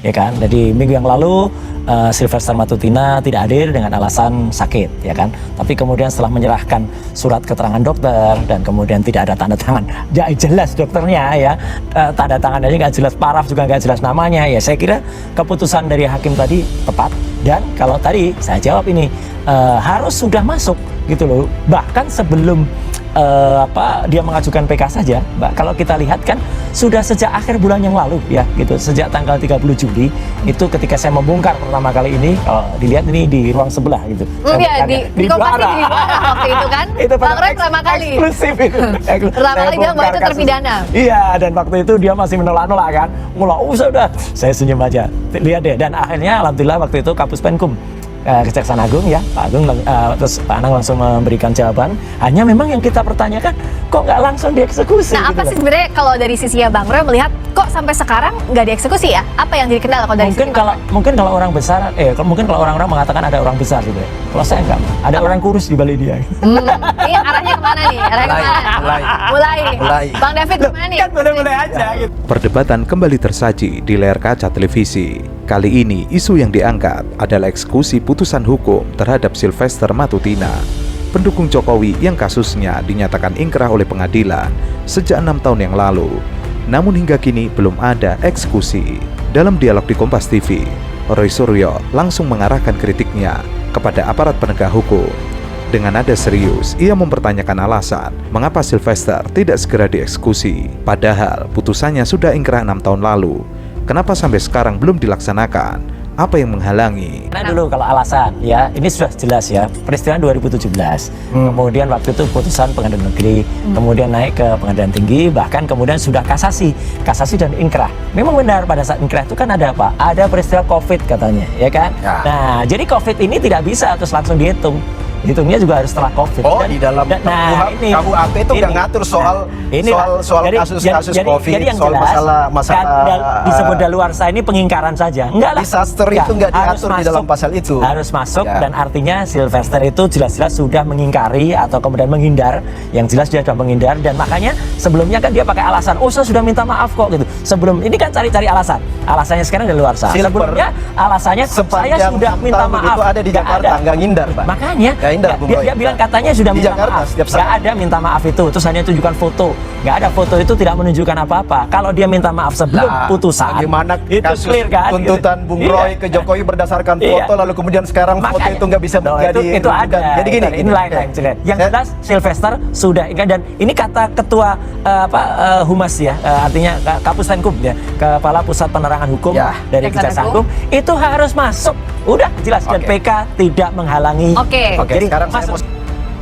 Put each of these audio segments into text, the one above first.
ya kan. Jadi minggu yang lalu Sylvester Matutina tidak hadir dengan alasan sakit, ya kan. Tapi kemudian setelah menyerahkan surat keterangan dokter dan kemudian tidak ada tanda tangan, ya jelas dokternya ya, tanda tangan aja nggak jelas, paraf juga nggak jelas namanya, ya saya kira keputusan dari hakim tadi tepat. Dan kalau tadi saya jawab ini harus sudah masuk gitu loh, bahkan sebelum dia mengajukan PK saja, kalau kita lihat kan sudah sejak akhir bulan yang lalu ya gitu, sejak tanggal 30 Juli itu ketika saya membongkar pertama kali ini, kalau dilihat ini di ruang sebelah gitu. Iya, di Kompas TV di Buara waktu itu kan. Itu Bang Roy pertama kali. Eksklusif itu. Pertama kali bilang bahwa itu terpidana. Iya, dan waktu itu dia masih menolak-nolak kan. Sudah, saya senyum aja. Lihat deh, dan akhirnya alhamdulillah waktu itu Kapus Penkum Kejaksaan Agung ya, Pak Agung, terus Pak Anang langsung memberikan jawaban. Hanya memang yang kita pertanyakan, kok nggak langsung dieksekusi? Nah, apa sih sebenarnya kalau dari sisinya Bang Roy melihat kok sampai sekarang nggak dieksekusi ya? Apa yang jadi kendala kalau dari mungkin kalau orang besar, mungkin kalau orang-orang mengatakan ada orang besar gitu ya. Kalau saya enggak, ada orang kurus di balik dia. Ini arahnya kemana nih? Mulai. Bang David kemana nih? Kan boleh-boleh aja gitu. Perdebatan kembali tersaji di layar kaca televisi. Kali ini isu yang diangkat adalah eksekusi putusan hukum terhadap Sylvester Matutina, pendukung Jokowi yang kasusnya dinyatakan ingkrah oleh pengadilan sejak 6 tahun yang lalu. Namun hingga kini belum ada eksekusi. Dalam dialog di Kompas TV, Roy Suryo langsung mengarahkan kritiknya kepada aparat penegak hukum. Dengan nada serius, ia mempertanyakan alasan mengapa Sylvester tidak segera dieksekusi. Padahal putusannya sudah ingkrah 6 tahun lalu. Kenapa sampai sekarang belum dilaksanakan? Apa yang menghalangi? Nah dulu kalau alasan ya, ini sudah jelas ya, peristiwa 2017. Kemudian waktu itu putusan pengadilan negeri, kemudian naik ke pengadilan tinggi, bahkan kemudian sudah kasasi dan ingkrah. Memang benar pada saat ingkrah itu kan ada apa? Ada peristiwa COVID katanya, ya kan? Ya. Nah, jadi COVID ini tidak bisa terus langsung dihitung. Hitungnya juga harus setelah COVID. Oh, di dalam KUHP itu nggak ngatur soal kasus-kasus COVID, yang soal masalah disebut daluarsa ini pengingkaran saja. Enggak lah. Disaster itu nggak diatur di dalam pasal itu. Harus masuk dan artinya Sylvester itu jelas-jelas sudah mengingkari atau kemudian menghindar. Yang jelas dia sudah menghindar, dan makanya sebelumnya kan dia pakai alasan, saya sudah minta maaf kok gitu. Sebelum ini kan cari-cari alasan. Alasannya sekarang daluarsa. Sebelumnya alasannya saya sudah minta maaf. Itu ada di Jakarta, nggak ngindar, Pak. Makanya dia bilang katanya sudah minta maaf. Nggak ada minta maaf itu, terus hanya tunjukkan foto. Nggak ada foto itu, tidak menunjukkan apa-apa. Kalau dia minta maaf sebelum putusan, bagaimana itu kasus clear kan? Tuntutan Bung Roy ke Jokowi berdasarkan foto, lalu kemudian sekarang foto itu nggak bisa menjadi itu ada. Jadi gini, ini lain. Yang jelas Sylvester sudah ingat, dan ini kata ketua Humas ya, artinya Kapus Penkum ya, Kepala Pusat Penerangan Hukum dari Kejaksaan Agung, itu harus masuk. Udah jelas, dan PK tidak menghalangi. Oke. Jadi sekarang saya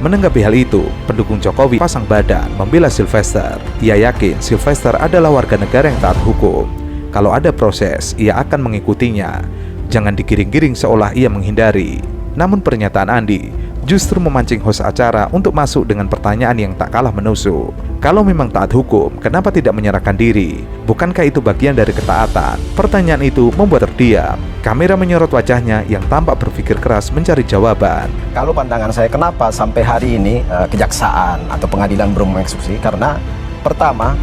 Menanggapi hal itu, pendukung Jokowi pasang badan membela Sylvester. Ia yakin Sylvester adalah warga negara yang taat hukum. Kalau ada proses, ia akan mengikutinya. Jangan digiring-giring seolah ia menghindari. Namun pernyataan Andi justru memancing host acara untuk masuk dengan pertanyaan yang tak kalah menusuk. Kalau memang taat hukum, kenapa tidak menyerahkan diri? Bukankah itu bagian dari ketaatan? Pertanyaan itu membuat terdiam. Kamera menyorot wajahnya yang tampak berpikir keras mencari jawaban. Kalau pandangan saya, kenapa sampai hari ini kejaksaan atau pengadilan belum mengeksekusi? Karena pertama,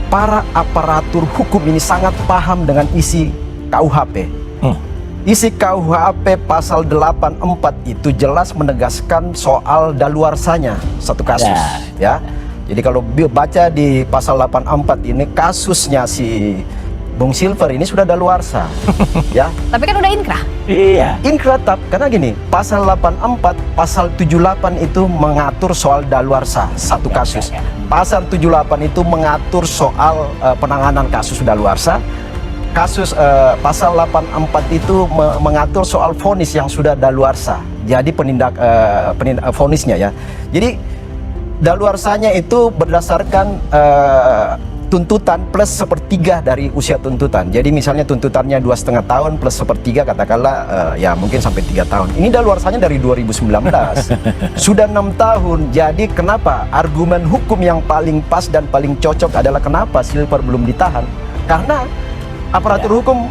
para aparatur hukum ini sangat paham dengan isi KUHP. Isi KUHP pasal 84 itu jelas menegaskan soal daluarsanya satu kasus, ya. Jadi kalau baca di pasal 84 ini, kasusnya si Bung Silver ini sudah daluarsa, ya. Tapi kan udah inkrah. Iya. Inkrah karena gini, pasal 84, pasal 78 itu mengatur soal daluarsa satu kasus. Pasal 78 itu mengatur soal penanganan kasus daluarsa. Pasal 84 itu mengatur soal vonis yang sudah daluarsa. Jadi vonisnya ya. Jadi daluarsanya itu berdasarkan tuntutan plus sepertiga dari usia tuntutan. Jadi misalnya tuntutannya 2,5 tahun plus sepertiga, katakanlah ya mungkin sampai 3 tahun. Ini daluarsanya dari 2019. Sudah 6 tahun. Jadi kenapa argumen hukum yang paling pas dan paling cocok adalah kenapa Silver belum ditahan? Karena aparatur hukum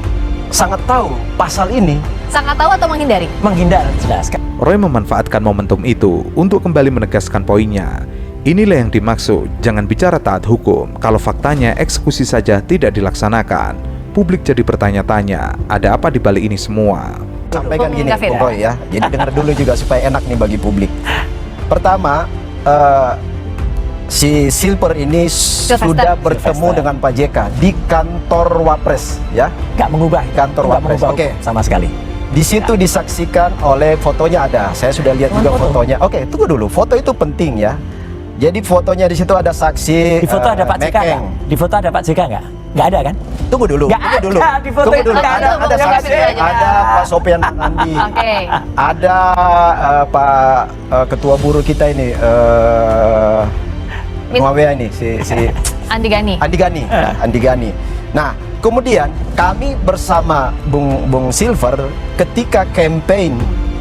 sangat tahu pasal ini. Sangat tahu atau menghindari? Menghindar, jelas. Roy memanfaatkan momentum itu untuk kembali menegaskan poinnya. Inilah yang dimaksud, jangan bicara taat hukum kalau faktanya eksekusi saja tidak dilaksanakan. publik jadi bertanya-tanya, ada apa di balik ini semua? Sampaikan Bung gini, David. Bung Roy ya. Jadi dengar dulu juga supaya enak nih bagi publik. Pertama, si Silver ini sudah bertemu dengan Pak JK di kantor Wapres, ya. Nggak mengubah, Kantor nggak Wapres. mengubah Oke. sama sekali. Di situ disaksikan oleh fotonya ada. Saya sudah lihat juga Foto. fotonya. Oke, tunggu dulu. Foto itu penting ya. Jadi fotonya di situ ada saksi. Di foto ada Pak JK nggak? Mekeng. Di foto ada Pak JK nggak? Nggak ada kan? Tunggu dulu. Nggak Tunggu dulu. ada, di foto Tunggu itu dulu. nggak ada, Ada Bung saksi. David. Ada Pak Sofian Andi. Oke. Ada Pak Ketua Buruh kita ini. Muawiyah ini si Andi Gani. Andi Gani. Andi Gani. Nah, kemudian kami bersama Bung Silver ketika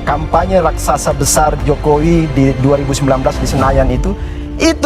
kampanye raksasa besar Jokowi di 2019 di Senayan itu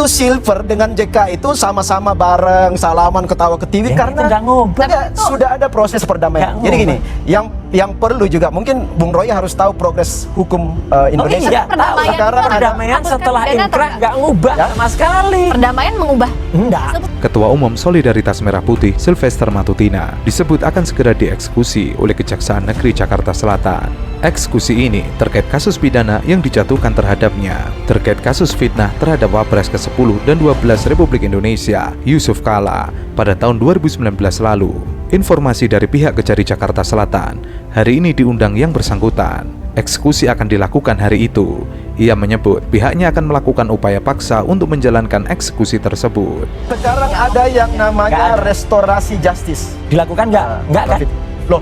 Silver dengan JK itu sama-sama bareng salaman ketawa ke TV Ya, karena itu nggak ngubah. tidak, sudah ada proses perdamaian. Nggak Jadi gini, ngubah. yang perlu juga mungkin Bung Roy harus tahu progres hukum Indonesia. iya, tahu. Perdamaian Sekarang itu ada Perdamaian hapuskan setelah pidana atau inkrah enggak? nggak ngubah Ya. sama sekali. Perdamaian mengubah. Enggak. Ketua Umum Solidaritas Merah Putih Sylvester Matutina disebut akan segera dieksekusi oleh Kejaksaan Negeri Jakarta Selatan. Eksekusi ini terkait kasus pidana yang dijatuhkan terhadapnya, terkait kasus fitnah terhadap Wapres ke-10 dan 12 Republik Indonesia, Yusuf Kala, pada tahun 2019 lalu. Informasi dari pihak Kejari Jakarta Selatan, hari ini diundang yang bersangkutan. Eksekusi akan dilakukan hari itu. Ia menyebut pihaknya akan melakukan upaya paksa untuk menjalankan eksekusi tersebut. Sekarang ada yang namanya Nggak ada. restorasi justice. Dilakukan nggak? Nggak kan? David. Loh,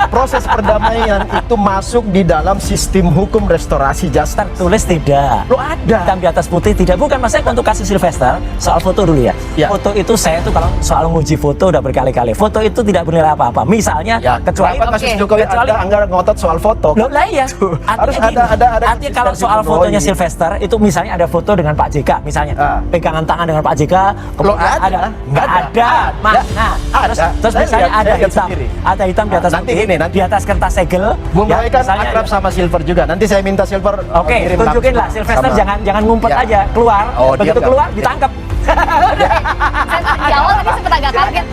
proses perdamaian itu masuk di dalam sistem hukum restorasi justice. Tertulis tidak. Loh, ada. Hitam di atas putih tidak. Bukan maksudnya untuk kasus Sylvester. Soal foto dulu ya. Ya. Foto itu saya tuh kalau soal nguji foto udah berkali-kali. Foto itu tidak bernilai apa-apa. Misalnya Ya, kecuali kenapa kasus Oke. Jokowi Kecuali- ada anggaran ngotot soal foto? Loh lah iya. Harus Artinya ada artinya kalau konsistensi soal Bung Roy. fotonya Sylvester itu misalnya ada foto dengan Pak JK misalnya. Pegangan tangan dengan Pak JK. Loh, Kemudian ada. Nggak Ada. ada. Mana? Terus Ada. Saya misalnya lihat- ada saya lihat hitam. sendiri. Ada hitam di atas Nanti putih, gini, nanti. di atas kertas segel. Bung ya, Roy kan misalnya akrab ada. sama Silver juga. Nanti saya minta Silver Oke, kirim tunjukin langsung lah Sylvester sama- jangan ngumpet Ya. aja, keluar. Oh, dia Begitu nggak- keluar ditangkap. Di awal tadi sempat agak kaget.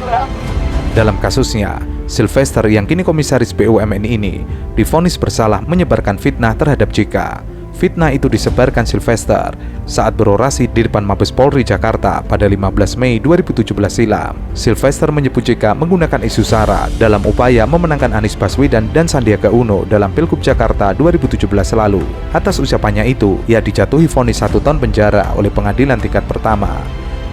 Dalam kasusnya, Sylvester yang kini komisaris BUMN ini divonis bersalah menyebarkan fitnah terhadap JK. Fitnah itu disebarkan Sylvester saat berorasi di depan Mabes Polri Jakarta pada 15 Mei 2017 silam. Sylvester menyebut JK menggunakan isu SARA dalam upaya memenangkan Anies Baswedan dan Sandiaga Uno dalam Pilgub Jakarta 2017 lalu. Atas ucapannya itu, ia dijatuhi vonis 1 tahun penjara oleh pengadilan tingkat pertama,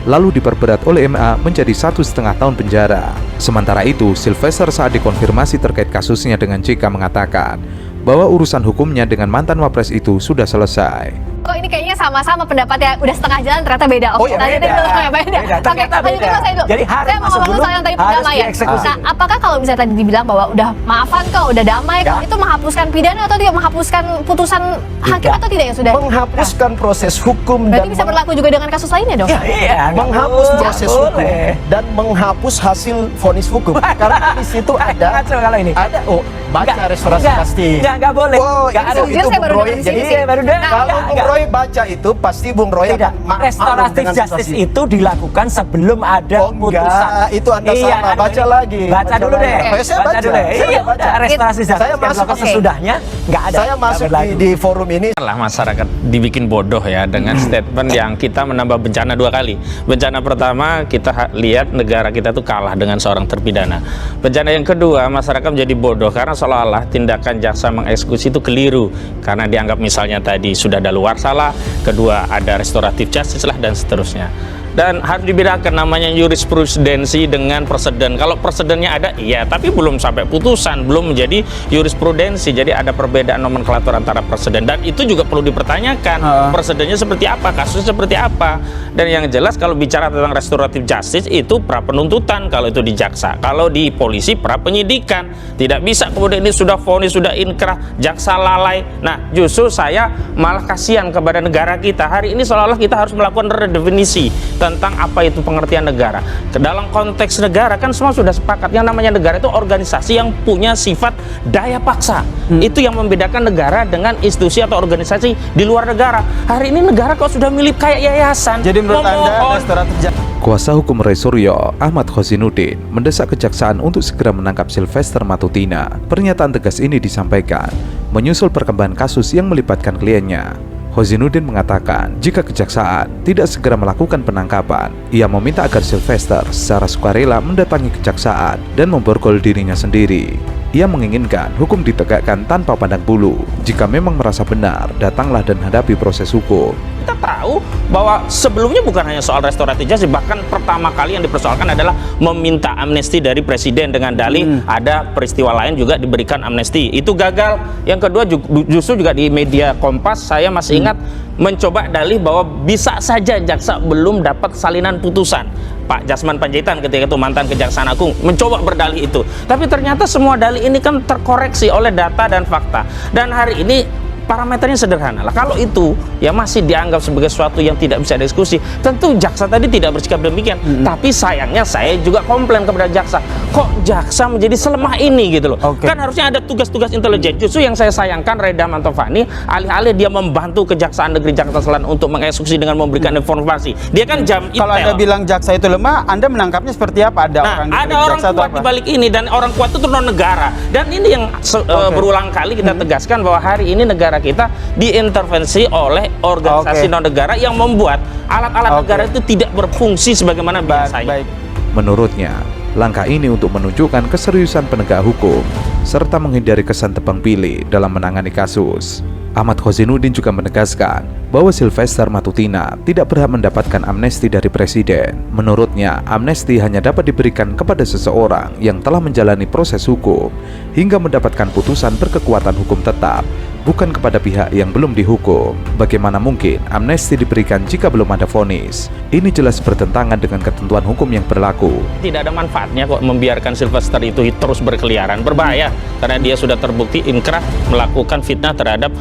lalu diperberat oleh MA menjadi 1,5 tahun penjara. Sementara itu, Sylvester saat dikonfirmasi terkait kasusnya dengan JK mengatakan bahwa urusan hukumnya dengan mantan Wapres itu sudah selesai. Kok ini kayaknya sama-sama pendapatnya udah setengah jalan ternyata beda. Oh, iya, tadi beda. dulu, beda. Beda, Oke, ternyata lanjutin beda. Mas Aidul. Jadi harus Saya mau masuk ngomong dulu, soal yang tadi harus perdamaian. dieksekusi. Nah, apakah kalau misalnya tadi dibilang bahwa udah maafan kok, udah damai kok, Ya. itu menghapuskan pidana atau tidak menghapuskan putusan hakim Tidak. atau tidak yang sudah? menghapuskan proses hukum Berarti dan bisa berlaku juga dengan kasus lainnya dong? Iya, nggak menghapus boleh. proses Nggak hukum boleh. dan menghapus hasil vonis hukum. Karena di situ ada Ngaco kalau ini. baca Nggak, restorasi nggak, justice. nggak boleh. Oh, Nggak ada. Jujur saya baru Bung Roy. dengar di Jadi sini. Iya, baru dengar. kalau Nggak, Bung nggak. Roy baca itu pasti Bung Roy Tidak, akan maklum restoratif dengan justice situasi. itu dilakukan sebelum ada Oh, enggak, putusan. itu Anda salah. Anda Baca ini- lagi. Baca Baca dulu lagi. deh. Oh, saya baca. dulu deh. Saya Iya, baca. udah, restorasi justice Saya yang masuk, dilakukan oke. sesudahnya nggak ada. Saya masuk nggak berlaku. di forum ini. Lah masyarakat dibikin bodoh ya dengan statement yang kita menambah bencana 2 kali. Bencana pertama kita lihat negara kita tuh kalah dengan seorang terpidana. Bencana yang kedua masyarakat menjadi bodoh karena seolah-olah tindakan jaksa mengeksekusi itu keliru karena dianggap misalnya tadi sudah daluarsa lah, kedua ada restoratif justice lah dan seterusnya. Dan harus dibedakan namanya jurisprudensi dengan preseden. Kalau presidennya ada, iya, tapi belum sampai putusan, belum menjadi jurisprudensi. Jadi ada perbedaan nomenklatur antara preseden dan itu juga perlu dipertanyakan. Presidennya seperti apa, kasusnya seperti apa. Dan yang jelas kalau bicara tentang restoratif justice itu pra penuntutan kalau itu di jaksa. Kalau di polisi pra penyidikan. Tidak bisa kemudian ini sudah vonis, sudah inkrah, jaksa lalai. Nah, justru saya malah kasihan kepada negara kita. Hari ini seolah-olah kita harus melakukan redefinisi. tentang apa itu pengertian negara. Dalam konteks negara kan semua sudah sepakat yang namanya negara itu organisasi yang punya sifat daya paksa. Itu yang membedakan negara dengan institusi atau organisasi di luar negara. Hari ini negara kok sudah milik kayak yayasan. Jadi menurut Anda restoratif Kuasa hukum Roy Suryo, Ahmad Khozinuddin, mendesak kejaksaan untuk segera menangkap Sylvester Matutina. Pernyataan tegas ini disampaikan menyusul perkembangan kasus yang melibatkan kliennya. Khozinuddin mengatakan, jika kejaksaan tidak segera melakukan penangkapan, ia meminta agar Sylvester secara sukarela mendatangi kejaksaan dan memborgol dirinya sendiri. Ia menginginkan hukum ditegakkan tanpa pandang bulu. Jika memang merasa benar, datanglah dan hadapi proses hukum. Kita tahu bahwa sebelumnya bukan hanya soal restoratif justice, bahkan pertama kali yang dipersoalkan adalah meminta amnesti dari presiden dengan dalih ada peristiwa lain juga diberikan amnesti. Itu gagal. Yang kedua justru juga di media Kompas saya masih ingat mencoba dalih bahwa bisa saja jaksa belum dapat salinan putusan. Pak Jasman Panjaitan ketika itu mantan Kejaksaan Agung mencoba berdalih itu. Tapi ternyata semua dalih ini kan terkoreksi oleh data dan fakta. Dan hari ini parameternya sederhana lah. Kalau itu ya masih dianggap sebagai sesuatu yang tidak bisa dieksekusi, tentu jaksa tadi tidak bersikap demikian. Tapi sayangnya saya juga komplain kepada jaksa, kok jaksa menjadi selemah ini gitu loh. Kan harusnya ada tugas-tugas intelijen. Justru yang saya sayangkan Reda Mantovani, alih-alih dia membantu Kejaksaan Negeri Jakarta Selatan untuk mengeksekusi dengan memberikan informasi, dia kan jam intel. Kalau Anda bilang jaksa itu lemah, Anda menangkapnya seperti apa? Ada orang kuat di balik ini, dan orang kuat itu non negara. Dan ini yang berulang kali kita tegaskan bahwa hari ini negara kita diintervensi oleh organisasi non negara yang membuat alat-alat negara itu tidak berfungsi sebagaimana biasanya. Menurutnya, langkah ini untuk menunjukkan keseriusan penegak hukum serta menghindari kesan tebang pilih dalam menangani kasus. Ahmad Khozinuddin juga menegaskan bahwa Sylvester Matutina tidak berhak mendapatkan amnesti dari presiden. Menurutnya, amnesti hanya dapat diberikan kepada seseorang yang telah menjalani proses hukum hingga mendapatkan putusan berkekuatan hukum tetap, bukan kepada pihak yang belum dihukum. Bagaimana mungkin amnesti diberikan jika belum ada vonis? Ini jelas bertentangan dengan ketentuan hukum yang berlaku. Tidak ada manfaatnya kok membiarkan Sylvester itu terus berkeliaran. Berbahaya karena dia sudah terbukti inkrah melakukan fitnah terhadap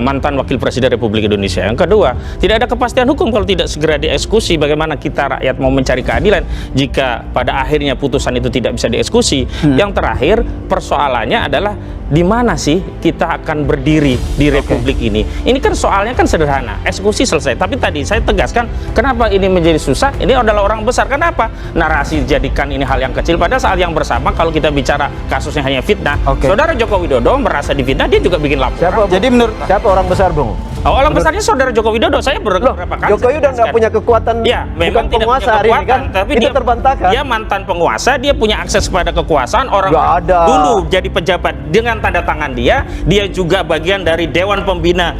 mantan Wakil Presiden Republik Indonesia. Yang kedua, tidak ada kepastian hukum kalau tidak segera dieksekusi. Bagaimana kita rakyat mau mencari keadilan jika pada akhirnya putusan itu tidak bisa dieksekusi? Yang terakhir, persoalannya adalah di mana sih kita akan berdiri di Republik ini? Ini kan soalnya kan sederhana, eksekusi selesai. Tapi tadi saya tegaskan, kenapa ini menjadi susah? Ini adalah orang besar. Kenapa? Narasi jadikan ini hal yang kecil. Pada saat yang bersama, kalau kita bicara kasusnya hanya fitnah, Saudara Joko Widodo merasa difitnah, dia juga bikin laporan. Jadi menurut siapa orang besar, Bung? Orang besarnya Saudara Joko Widodo. Saya beberapa kali. Jokowi udah nggak punya kekuatan, ya, memang bukan penguasa hari ini kan, tapi itu dia terbantahkan. Dia mantan penguasa, dia punya akses kepada kekuasaan. Orang dulu jadi pejabat dengan tanda tangan dia juga bagian dari Dewan Pembina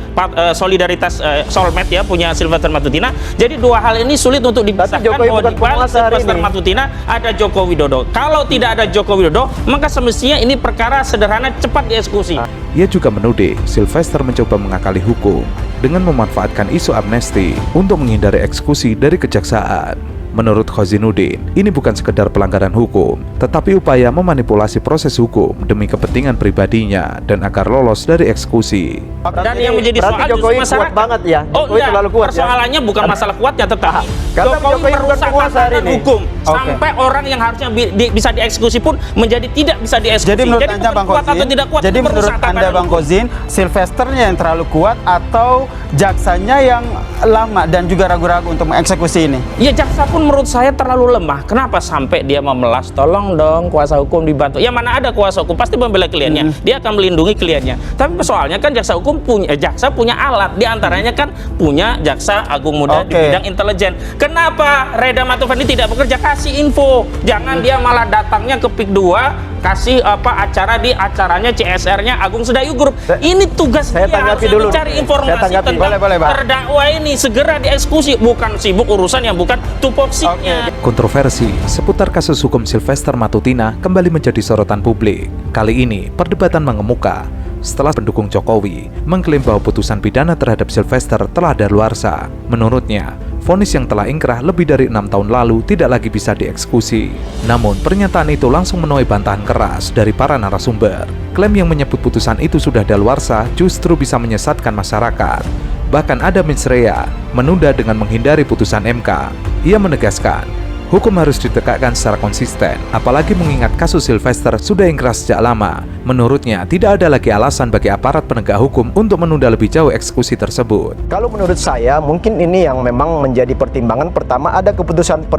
Solidaritas Solmed ya, punya Sylvester Matutina. Jadi dua hal ini sulit untuk dipisahkan. Bahwa di balik Sylvester Matutina ada Joko Widodo. Kalau tidak ada Joko Widodo, maka semestinya ini perkara sederhana cepat dieksekusi. Ia juga menuding Sylvester mencoba mengakali hukum dengan memanfaatkan isu amnesti untuk menghindari eksekusi dari kejaksaan. Menurut Khozinuddin, ini bukan sekedar pelanggaran hukum, tetapi upaya memanipulasi proses hukum demi kepentingan pribadinya dan agar lolos dari eksekusi. Dan yang menjadi soal Jokowi justru masyarakat. kuat banget ya. Jokowi terlalu kuat. Persoalannya bukan masalah kuatnya, tetapi Jokowi merusak tatanan hukum sampai orang yang harusnya bisa dieksekusi pun menjadi tidak bisa dieksekusi. Jadi menurut Anda, Bang kuat atau Khozin, tidak kuat, jadi menurut Anda, Bang Khozin, Sylvesternya yang terlalu kuat atau jaksanya yang lama dan juga ragu-ragu untuk mengeksekusi ini? Ya, jaksa pun menurut saya terlalu lemah. Kenapa sampai dia memelas? Tolong dong kuasa hukum dibantu. Ya, mana ada kuasa hukum pasti membela kliennya. Dia akan melindungi kliennya. Tapi soalnya kan jaksa hukum jaksa punya alat. Di antaranya kan punya Jaksa Agung Muda di bidang intelijen. Kenapa Reda Mantovani tidak bekerja? Kasih info. Jangan dia malah datangnya ke PIK 2, kasih acara di acaranya CSR-nya Agung Sedayu Group. Ini tugas dia, harusnya mencari informasi tentang terdakwa ini, segera dieksekusi, bukan sibuk urusan yang bukan tupoksinya. Kontroversi seputar kasus hukum Sylvester Matutina kembali menjadi sorotan publik. Kali ini perdebatan mengemuka setelah pendukung Jokowi mengklaim bahwa putusan pidana terhadap Sylvester telah daluarsa. Menurutnya, vonis yang telah ingkrah lebih dari 6 tahun lalu tidak lagi bisa dieksekusi. Namun, pernyataan itu langsung menuai bantahan keras dari para narasumber. Klaim yang menyebut putusan itu sudah daluarsa justru bisa menyesatkan masyarakat. Bahkan ada mensrea menunda dengan menghindari putusan MK. Ia menegaskan, hukum harus ditegakkan secara konsisten, apalagi mengingat kasus Sylvester sudah ingkrah sejak lama. Menurutnya, tidak ada lagi alasan bagi aparat penegak hukum untuk menunda lebih jauh eksekusi tersebut. Kalau menurut saya, mungkin ini yang memang menjadi pertimbangan. Pertama, ada keputusan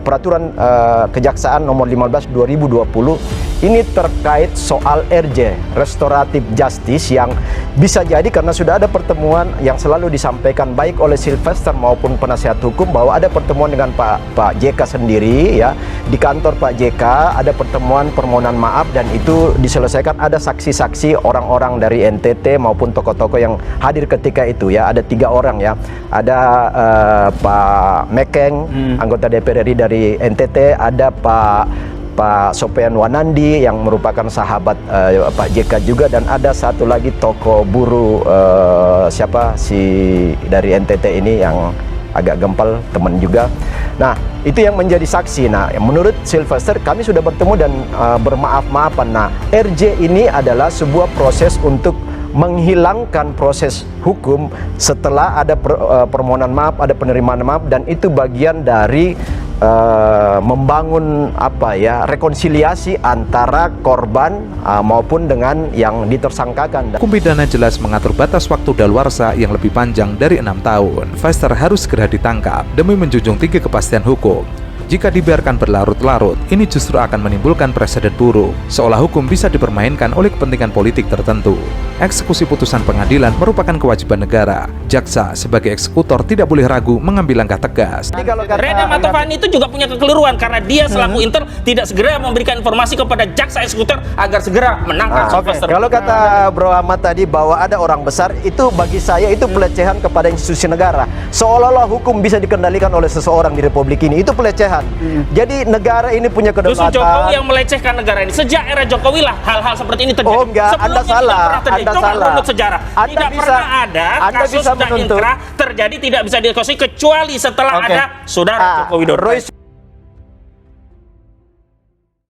peraturan Kejaksaan nomor 15 2020. Ini terkait soal RJ, Restoratif Justice, yang bisa jadi karena sudah ada pertemuan yang selalu disampaikan baik oleh Sylvester maupun penasihat hukum bahwa ada pertemuan dengan Pak JK sendiri, ya, di kantor Pak JK ada pertemuan permohonan maaf, dan itu diselesaikan. Ada saksi-saksi orang-orang dari NTT maupun tokoh-tokoh yang hadir ketika itu, ya, ada 3 orang, ya, ada Pak Mekeng, anggota DPR RI dari NTT, ada Pak Sofian Wanandi yang merupakan sahabat Pak JK juga, dan ada satu lagi tokoh buruh siapa si dari NTT ini yang agak gempal, teman juga. Nah, itu yang menjadi saksi. Nah, menurut Sylvester, kami sudah bertemu dan bermaaf-maafan. Nah, RJ ini adalah sebuah proses untuk menghilangkan proses hukum setelah ada permohonan maaf, ada penerimaan maaf, dan itu bagian dari membangun rekonsiliasi antara korban maupun dengan yang ditersangkakan. Hukum pidana jelas mengatur batas waktu daluarsa yang lebih panjang dari 6 tahun. Sylvester harus segera ditangkap demi menjunjung tinggi kepastian hukum. Jika dibiarkan berlarut-larut, ini justru akan menimbulkan presiden buruk, seolah hukum bisa dipermainkan oleh kepentingan politik tertentu. Eksekusi putusan pengadilan merupakan kewajiban negara. Jaksa sebagai eksekutor tidak boleh ragu mengambil langkah tegas. Reda Matovani itu juga punya kekeliruan karena dia selaku intel tidak segera memberikan informasi kepada jaksa eksekutor agar segera menangkap Sylvester. Kalau kata Bro Ahmad tadi bahwa ada orang besar, itu bagi saya itu pelecehan kepada institusi negara. Seolah-olah hukum bisa dikendalikan oleh seseorang di Republik ini. Itu pelecehan. Jadi negara ini punya kedaulatan. Justru Jokowi yang melecehkan negara ini. Sejak era Jokowi lah hal-hal seperti ini terjadi. Oh enggak, Anda salah. Anda salah. Menurut sejarah, tidak pernah ada kasus sudah inkrah terjadi tidak bisa dieksekusi kecuali setelah ada saudara Joko Widodo.